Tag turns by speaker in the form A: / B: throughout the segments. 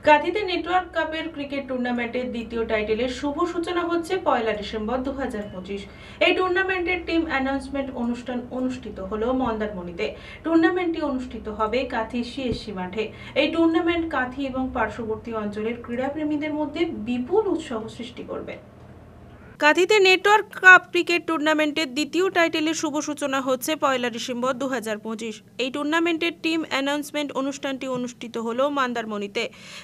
A: কাঁথিতে network কাপের cricket টুর্নামেন্টের দ্বিতীয় টাইটেলের শুভ সূচনা হচ্ছে 1 ডিসেম্বর 2025। এই টুর্নামেন্টের টিম অ্যানাউন্সমেন্ট অনুষ্ঠান অনুষ্ঠিত হলো মন্দারমণিতে। টুর্নামেন্টটি অনুষ্ঠিত হবে কাঁথি সিএসসি মাঠে। এই টুর্নামেন্ট কাঁথি এবং পার্শ্ববর্তী অঞ্চলের ক্রীড়াপ্রেমীদের মধ্যে বিপুল উৎসাহ সৃষ্টি করবে। কাঁথিতে নেটওয়ার্ক কাপ ক্রিকেট টুর্নামেন্টের দ্বিতীয় টাইটেলের শুভ সূচনা হচ্ছে 1 ডিসেম্বর 2025। এই টুর্নামেন্টের টিম অ্যানাউন্সমেন্ট অনুষ্ঠানটি অনুষ্ঠিত হলো মন্দারমণিতে।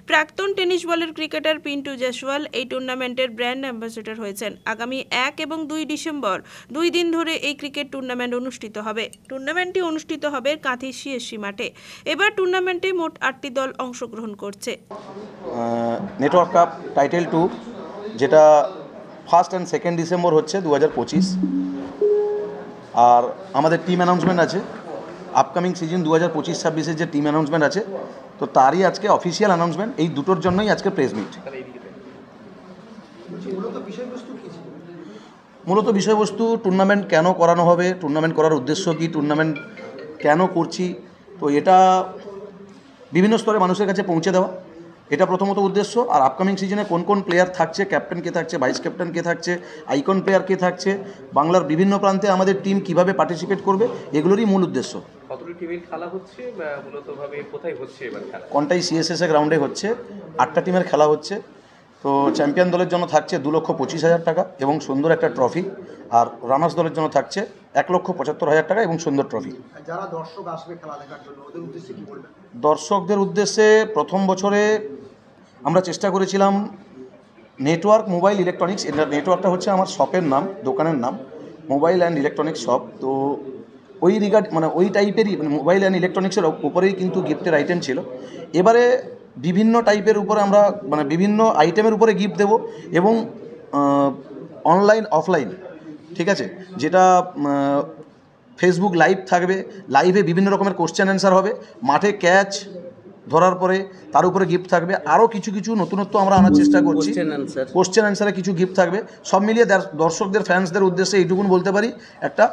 A: প্রাক্তন টেনিস বলের ক্রিকেটার পিন্টু জয়সওয়াল এই টুর্নামেন্টের ব্র্যান্ড অ্যাম্বাসেডর হয়েছেন। আগামী 1 এবং 2 ডিসেম্বর 2 দিন ধরে এই ক্রিকেট টুর্নামেন্ট অনুষ্ঠিত হবে। টুর্নামেন্টটি অনুষ্ঠিত হবে কাঁথি সিএসসি মাঠে। এবার টুর্নামেন্টে মোট 8টি দল অংশগ্রহণ করছে।
B: নেটওয়ার্ক কাপ টাইটেল 2 যেটা 1 and 2 ডিসেম্বর হচ্ছে 2025। আর আমাদের টিম অ্যানাউন্সমেন্ট আছে আপকামিং সিজন 2025-26-এর যে টিম অ্যানাউন্সমেন্ট আছে, তো তারই আজকে অফিসিয়াল অ্যানাউন্সমেন্ট। এই দুটোর জন্যই আজকে প্রেস মিট। মূলত বিষয়বস্তু টুর্নামেন্ট কেন করানো হবে, টুর্নামেন্ট করার উদ্দেশ্য কী, টুর্নামেন্ট কেন করছি, তো এটা বিভিন্ন স্তরে মানুষের কাছে পৌঁছে দেওয়া, এটা প্রথমত উদ্দেশ্য। আর আপকামিং সিজনে কোন কোন প্লেয়ার থাকছে, ক্যাপ্টেন কে থাকছে, ভাইস ক্যাপ্টেন কে থাকছে, আইকন প্লেয়ার কে থাকছে, বাংলার বিভিন্ন প্রান্তে আমাদের টিম কিভাবে পার্টিসিপেট করবে, এগুলোরই মূল উদ্দেশ্য।
C: কতটি টিমের খেলা হচ্ছে, মূলতভাবে কোথায় হচ্ছে এবার খেলা?
B: কোনটাই সিএসএস গ্রাউন্ডে হচ্ছে, 8টা টিমের খেলা হচ্ছে। তো চ্যাম্পিয়ন দলের জন্য থাকছে 2,25,000 টাকা এবং সুন্দর একটা ট্রফি। আর রানার্স দলের জন্য থাকছে 1,75,000 টাকা এবং সুন্দর ট্রফি।
D: যারা দর্শক আসবে খেলা দেখার জন্য, ওদের উদ্দেশ্যে কি বলবেন?
B: দর্শকদের উদ্দেশ্যে প্রথম বছরে আমরা চেষ্টা করেছিলাম নেটওয়ার্ক মোবাইল ইলেকট্রনিক্স। এটা নেটওয়ার্কটা হচ্ছে আমার শপের নাম, দোকানের নাম, মোবাইল অ্যান্ড ইলেকট্রনিক্স শপ। তো ওই ওই টাইপেরই মোবাইল অ্যান্ড ইলেকট্রনিক্সের উপরেই কিন্তু গিফটের আইটেম ছিল। এবারে বিভিন্ন টাইপের উপরে আমরা বিভিন্ন আইটেমের উপরে গিফট দেব এবং অনলাইন অফলাইন, ঠিক আছে, যেটা ফেসবুক লাইভ থাকবে। লাইভে বিভিন্ন রকমের কোশ্চেন অ্যান্সার হবে, মাঠে ক্যাচ ধরার পরে তার উপরে গিফট থাকবে। আরও কিছু কিছু নতুনত্ব আমরা আনার চেষ্টা করছি। কোশ্চেন অ্যান্সারে কিছু গিফট থাকবে। সব মিলিয়ে দর্শকদের ফ্যান্সদের উদ্দেশ্যে এইটুকুন বলতে পারি, একটা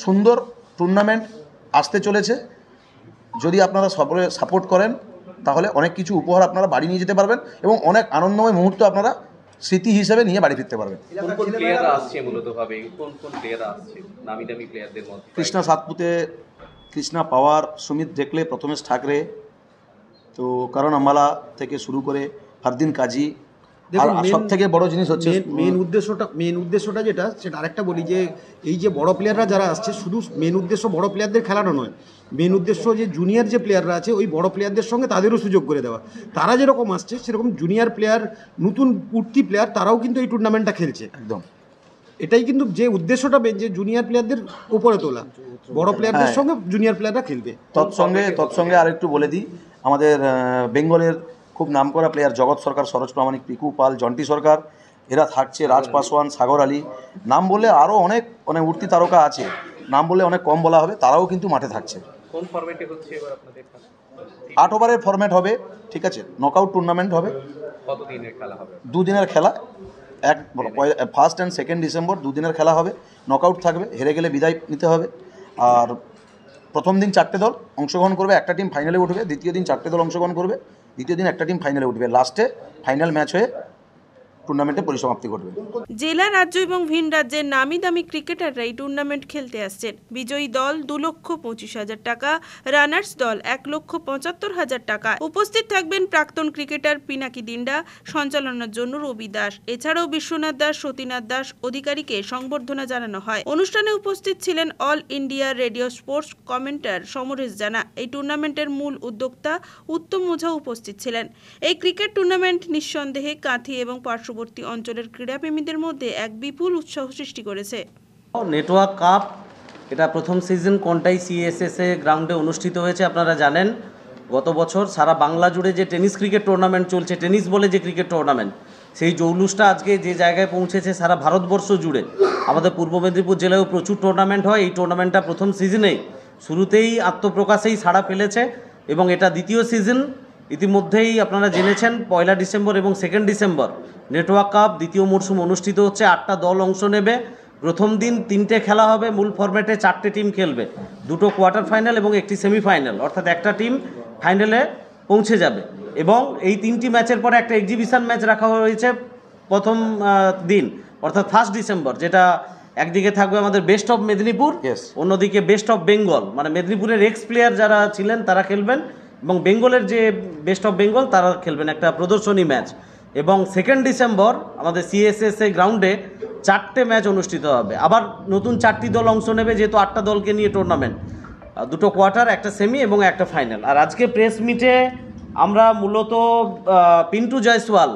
B: সুন্দর টুর্নামেন্ট আসতে চলেছে। যদি আপনারা সকলে সাপোর্ট করেন তাহলে অনেক কিছু উপহার আপনারা বাড়ি নিয়ে যেতে পারবেন এবং অনেক আনন্দময় মুহূর্ত আপনারা স্মৃতি হিসেবে নিয়ে বাড়ি ফিরতে পারবেন।
C: কোন কোন প্লেয়াররা আসছে মূলতভাবে, কোন কোন প্লেয়াররা আসছে নামি দামি প্লেয়ারদের মধ্যে?
B: কৃষ্ণা সাতপুতে, কৃষ্ণা পাওয়ার, সুমিত দেখলে, প্রথমেশ ঠাকরে, তো কারণ আম্বালা থেকে শুরু করে ফারদিন কাজী। আর সব থেকে বড় জিনিস হচ্ছে
D: মেন উদ্দেশ্যটা যেটা, সেটা আরেকটা বলি যে এই যে বড় প্লেয়াররা যারা আসছে, শুধু মেন উদ্দেশ্য বড় প্লেয়ারদের খেলানো নয়, মেন উদ্দেশ্য যে জুনিয়র যে প্লেয়াররা আছে ওই বড় প্লেয়ারদের সঙ্গে তাদেরও সুযোগ করে দেওয়া। তারা যেরকম আসছে সেরকম জুনিয়র প্লেয়ার, নতুন উঠতি প্লেয়ার, তারাও কিন্তু এই টুর্নামেন্টটা খেলছে।
B: একদম
D: এটাই কিন্তু যে উদ্দেশ্যটা যে জুনিয়র প্লেয়ারদের উপরে তোলা, বড় প্লেয়ারদের সঙ্গে জুনিয়র প্লেয়াররা খেলবে।
B: তৎসঙ্গে আর একটু বলে দিই, আমাদের বেঙ্গলের খুব নামকরা প্লেয়ার জগৎ সরকার, সরোজ প্রামাণিক, পিকু পাল, জন্টি সরকার, এরা থাকছে, রাজ পাসওয়ান, সাগর আলী, নাম বললে আরও অনেক উঠতি তারকা আছে, নাম বললে অনেক কম বলা হবে, তারাও কিন্তু মাঠে থাকছে।
C: কোন ফরম্যাটে হচ্ছে এবার আপনাদের?
B: 8 ওভারের ফরম্যাট হবে, ঠিক আছে, নকআউট টুর্নামেন্ট হবে।
C: কত দিনের খেলা হবে?
B: 2 দিনের খেলা। 1 and 2 ডিসেম্বর 2 দিনের খেলা হবে। নকআউট থাকবে, হেরে গেলে বিদায় নিতে হবে। আর প্রথম দিন 4টে দল অংশগ্রহণ করবে, একটা টিম ফাইনালে উঠবে। দ্বিতীয় দিন 4টে দল অংশগ্রহণ করবে, দ্বিতীয় দিন একটা টিম ফাইনালে উঠবে। লাস্টে ফাইনাল ম্যাচ হয়ে টুর্নামেন্টের পরিসমাপ্তি ঘটবে।
A: জেলা, রাজ্য এবং ভিন রাজ্যের নামি দামি ক্রিকেটাররা এই টুর্নামেন্ট খেলতে আসছেন। বিজয়ী দল 2,25,000 টাকা, রানার্স দল 1,75,000 টাকা। উপস্থিত থাকবেন প্রাক্তন ক্রিকেটার পিনাকি দিন্ডা, সঞ্চালনার জন্য রবি দাস। এছাড়াও বিশ্বনাথ দাস, সতীনাথ দাস অধিকারীকে সংবর্ধনা জানানো হয়। অনুষ্ঠানে উপস্থিত ছিলেন all India radio sports কমেন্টার Samaresh জানা। এই টুর্নামেন্টের মূল উদ্যোক্তা উত্তম ওঝা উপস্থিত ছিলেন। এই ক্রিকেট টুর্নামেন্ট নিঃসন্দেহে কাঁথি এবং পার্শ্ববর্তী অঞ্চলের ক্রীড়াপ্রেমীদের মধ্যে এক বিপুল উৎসাহ সৃষ্টি করেছে।
E: নেটওয়ার্ক কাপ এটা প্রথম সিজন কোনটাই সিএসএসএ গ্রাউন্ডে অনুষ্ঠিত হয়েছে। আপনারা জানেন গত বছর সারা বাংলা জুড়ে যে টেনিস ক্রিকেট টুর্নামেন্ট চলছে, টেনিস বলে যে ক্রিকেট টুর্নামেন্ট, সেই জৌলুসটা আজকে যে জায়গায় পৌঁছেছে সারা ভারতবর্ষ জুড়ে। আমাদের পূর্ব মেদিনীপুর জেলায়ও প্রচুর টুর্নামেন্ট হয়। এই টুর্নামেন্টটা প্রথম সিজনেই শুরুতেই আত্মপ্রকাশেই সাড়া ফেলেছে এবং এটা দ্বিতীয় সিজন। ইতিমধ্যেই আপনারা জেনেছেন 1 ডিসেম্বর এবং 2 ডিসেম্বর নেটওয়ার্ক কাপ দ্বিতীয় মরশুম অনুষ্ঠিত হচ্ছে। 8টা দল অংশ নেবে। প্রথম দিন 3টে খেলা হবে, মূল ফরম্যাটে 4টে টিম খেলবে, 2টো কোয়ার্টার ফাইনাল এবং 1টি সেমিফাইনাল, অর্থাৎ একটা টিম ফাইনালে পৌঁছে যাবে। এবং এই 3টি ম্যাচের পরে একটা এক্সিবিশন ম্যাচ রাখা হয়েছে প্রথম দিন, অর্থাৎ 1 ডিসেম্বর, যেটা একদিকে থাকবে আমাদের বেস্ট অফ মেদিনীপুর,
B: Yes.
E: অন্যদিকে বেস্ট অফ বেঙ্গল, মানে মেদিনীপুরের এক্স প্লেয়ার যারা ছিলেন তারা খেলবেন এবং বেঙ্গলের যে বেস্ট অফ বেঙ্গল তারা খেলবেন, একটা প্রদর্শনী ম্যাচ। এবং 2 ডিসেম্বর আমাদের সিএসএসএ গ্রাউন্ডে 4টে ম্যাচ অনুষ্ঠিত হবে। আবার নতুন 4টি দল অংশ নেবে, যেহেতু 8টা দলকে নিয়ে টুর্নামেন্ট, 2টো কোয়ার্টার, একটা সেমি এবং একটা ফাইনাল। আর আজকে প্রেস মিটে আমরা মূলত পিন্টু জয়সওয়াল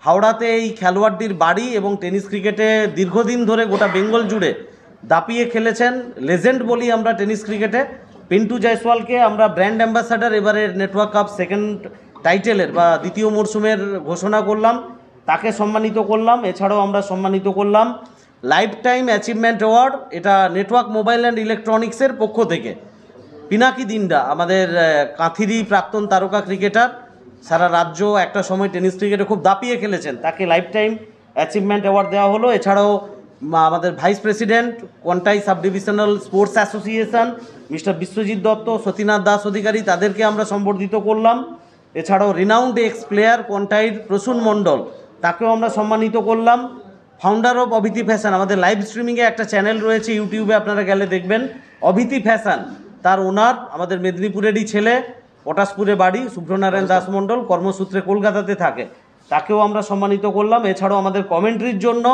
E: হাওড়াতে এই খেলোয়াড়টির বাড়ি এবং টেনিস ক্রিকেটে দীর্ঘদিন ধরে গোটা বেঙ্গল জুড়ে দাপিয়ে খেলেছেন, লেজেন্ড বলি আমরা টেনিস ক্রিকেটে। পিন্টু জয়সওয়ালকে আমরা ব্র্যান্ড অ্যাম্বাসাডার এবারের নেটওয়ার্ক কাপ সেকেন্ড টাইটেলের বা দ্বিতীয় মরশুমের ঘোষণা করলাম, তাকে সম্মানিত করলাম। এছাড়াও আমরা সম্মানিত করলাম লাইফ টাইম অ্যাচিভমেন্ট অ্যাওয়ার্ড, এটা নেটওয়ার্ক মোবাইল অ্যান্ড ইলেকট্রনিক্সের পক্ষ থেকে। পিনাকি দিন্ডা আমাদের কাঁথিরি প্রাক্তন তারকা ক্রিকেটার, সারা রাজ্য একটা সময় টেনিস ক্রিকেটে খুব দাপিয়ে খেলেছেন, তাকে লাইফ টাইম অ্যাচিভমেন্ট অ্যাওয়ার্ড দেওয়া হলো। এছাড়াও আমাদের vice president Contai sub divisional sports association mister Biswajit Dutta, Satinath Das Adhikari, তাদেরকে আমরা সম্বর্ধিত করলাম। এছাড়াও রিনাউন্ড এক্স প্লেয়ার কোয়ান্টাইর প্রসূন মণ্ডল, তাকেও আমরা সম্মানিত করলাম। ফাউন্ডার অফ অভিতি ফ্যাশন, আমাদের লাইভ স্ট্রিমিংয়ে একটা চ্যানেল রয়েছে ইউটিউবে, আপনারা গেলে দেখবেন, অভিতি ফ্যাশন, তার ওনার আমাদের মেদিনীপুরেরই ছেলে, পটাশপুরে বাড়ি, শুভ্রনারায়ণ দাস মণ্ডল, কর্মসূত্রে কলকাতাতে থাকে, তাকেও আমরা সম্মানিত করলাম। এছাড়াও আমাদের কমেন্ট্রির জন্য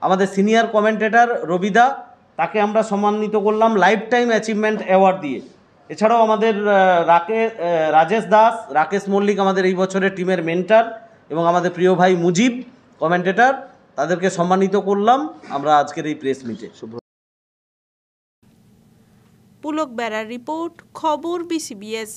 E: আমাদের সিনিয়র কমেন্টেটর রবিদা, তাকে আমরা সম্মানিত করলাম লাইফ টাইম অ্যাচিভমেন্ট অ্যাওয়ার্ড দিয়ে। এছাড়াও আমাদের রাজেশ দাস, রাকেশ মল্লিক আমাদের এই বছরের টিমের মেন্টার, এবং আমাদের প্রিয় ভাই মুজিব কমেন্টেটর, তাদেরকে সম্মানিত করলাম আমরা আজকের এই প্রেস মিটে।
A: পুলক বেড়ার রিপোর্ট, খবর BCBS।